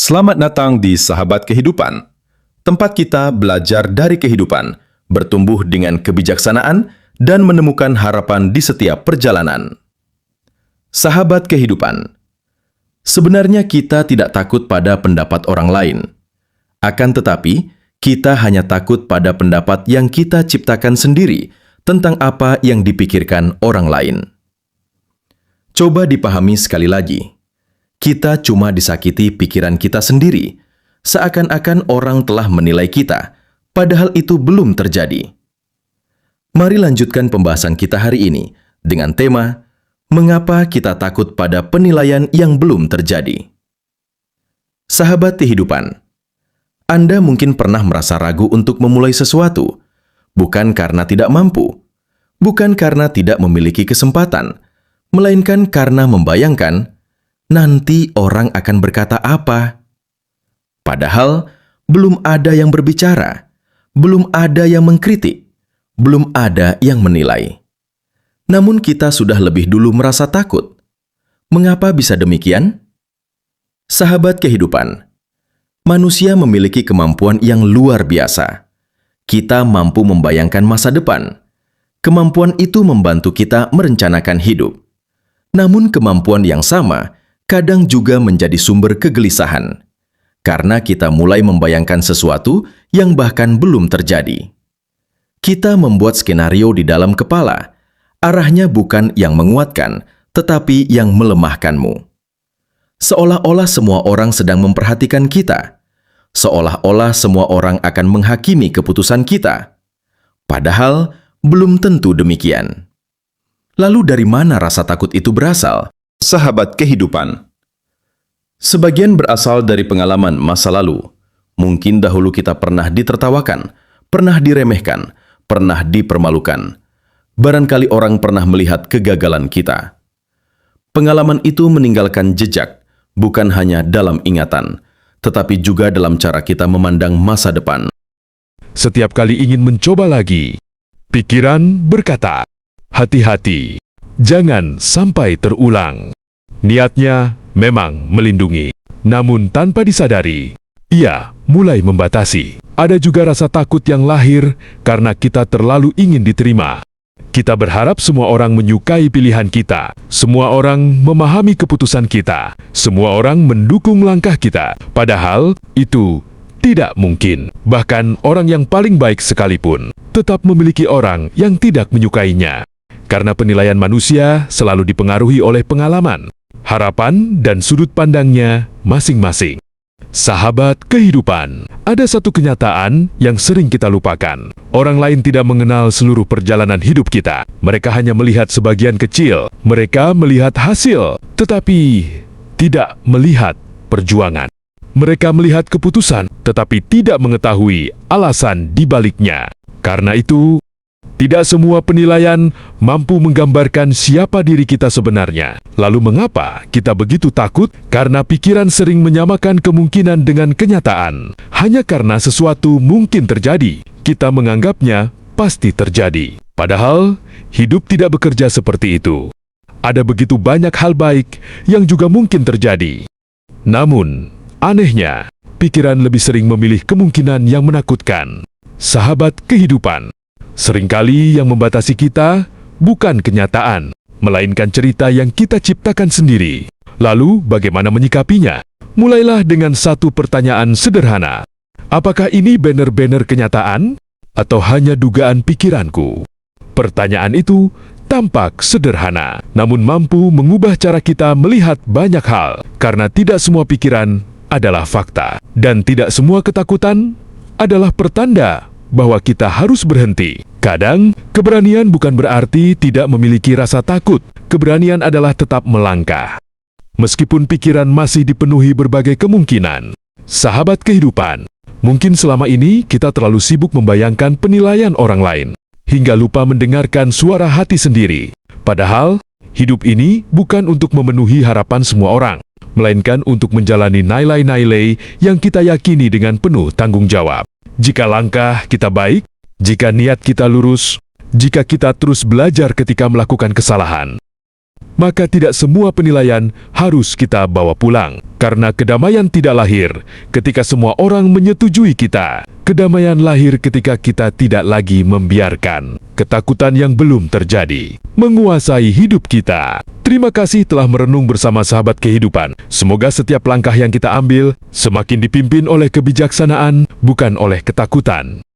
Selamat datang di Sahabat Kehidupan, tempat kita belajar dari kehidupan, bertumbuh dengan kebijaksanaan, dan menemukan harapan di setiap perjalanan. Sahabat Kehidupan, sebenarnya kita tidak takut pada pendapat orang lain. Akan tetapi, kita hanya takut pada pendapat yang kita ciptakan sendiri tentang apa yang dipikirkan orang lain. Coba dipahami sekali lagi. Kita cuma disakiti pikiran kita sendiri, seakan-akan orang telah menilai kita, padahal itu belum terjadi. Mari lanjutkan pembahasan kita hari ini dengan tema, Mengapa kita takut pada penilaian yang belum terjadi? Sahabat kehidupan, Anda mungkin pernah merasa ragu untuk memulai sesuatu, bukan karena tidak mampu, bukan karena tidak memiliki kesempatan, melainkan karena membayangkan, nanti orang akan berkata apa? Padahal, belum ada yang berbicara, belum ada yang mengkritik, belum ada yang menilai. Namun kita sudah lebih dulu merasa takut. Mengapa bisa demikian? Sahabat kehidupan, manusia memiliki kemampuan yang luar biasa. Kita mampu membayangkan masa depan. Kemampuan itu membantu kita merencanakan hidup. Namun kemampuan yang sama kadang juga menjadi sumber kegelisahan, karena kita mulai membayangkan sesuatu yang bahkan belum terjadi. Kita membuat skenario di dalam kepala, arahnya bukan yang menguatkan, tetapi yang melemahkanmu. Seolah-olah semua orang sedang memperhatikan kita, seolah-olah semua orang akan menghakimi keputusan kita. Padahal, belum tentu demikian. Lalu dari mana rasa takut itu berasal? Sahabat kehidupan, sebagian berasal dari pengalaman masa lalu. Mungkin dahulu kita pernah ditertawakan, pernah diremehkan, pernah dipermalukan. Barangkali orang pernah melihat kegagalan kita. Pengalaman itu meninggalkan jejak, bukan hanya dalam ingatan, tetapi juga dalam cara kita memandang masa depan. Setiap kali ingin mencoba lagi, pikiran berkata, hati-hati, jangan sampai terulang. Niatnya memang melindungi, namun tanpa disadari, ia mulai membatasi. Ada juga rasa takut yang lahir karena kita terlalu ingin diterima. Kita berharap semua orang menyukai pilihan kita, semua orang memahami keputusan kita, semua orang mendukung langkah kita. Padahal itu tidak mungkin. Bahkan orang yang paling baik sekalipun tetap memiliki orang yang tidak menyukainya. Karena penilaian manusia selalu dipengaruhi oleh pengalaman, harapan, dan sudut pandangnya masing-masing. Sahabat kehidupan, ada satu kenyataan yang sering kita lupakan. Orang lain tidak mengenal seluruh perjalanan hidup kita. Mereka hanya melihat sebagian kecil. Mereka melihat hasil, tetapi tidak melihat perjuangan. Mereka melihat keputusan, tetapi tidak mengetahui alasan di baliknya. Karena itu, tidak semua penilaian mampu menggambarkan siapa diri kita sebenarnya. Lalu mengapa kita begitu takut? Karena pikiran sering menyamakan kemungkinan dengan kenyataan. Hanya karena sesuatu mungkin terjadi, kita menganggapnya pasti terjadi. Padahal, hidup tidak bekerja seperti itu. Ada begitu banyak hal baik yang juga mungkin terjadi. Namun, anehnya, pikiran lebih sering memilih kemungkinan yang menakutkan. Sahabat kehidupan, seringkali yang membatasi kita bukan kenyataan, melainkan cerita yang kita ciptakan sendiri. Lalu, bagaimana menyikapinya? Mulailah dengan satu pertanyaan sederhana. Apakah ini benar-benar kenyataan? Atau hanya dugaan pikiranku? Pertanyaan itu tampak sederhana, namun mampu mengubah cara kita melihat banyak hal. Karena tidak semua pikiran adalah fakta, dan tidak semua ketakutan adalah pertanda bahwa kita harus berhenti. Kadang, keberanian bukan berarti tidak memiliki rasa takut. Keberanian adalah tetap melangkah. Meskipun pikiran masih dipenuhi berbagai kemungkinan. Sahabat kehidupan, mungkin selama ini kita terlalu sibuk membayangkan penilaian orang lain, hingga lupa mendengarkan suara hati sendiri. Padahal, hidup ini bukan untuk memenuhi harapan semua orang, melainkan untuk menjalani nilai-nilai yang kita yakini dengan penuh tanggung jawab. Jika langkah kita baik, jika niat kita lurus, jika kita terus belajar ketika melakukan kesalahan, maka tidak semua penilaian harus kita bawa pulang. Karena kedamaian tidak lahir ketika semua orang menyetujui kita. Kedamaian lahir ketika kita tidak lagi membiarkan ketakutan yang belum terjadi menguasai hidup kita. Terima kasih telah merenung bersama sahabat kehidupan. Semoga setiap langkah yang kita ambil semakin dipimpin oleh kebijaksanaan, bukan oleh ketakutan.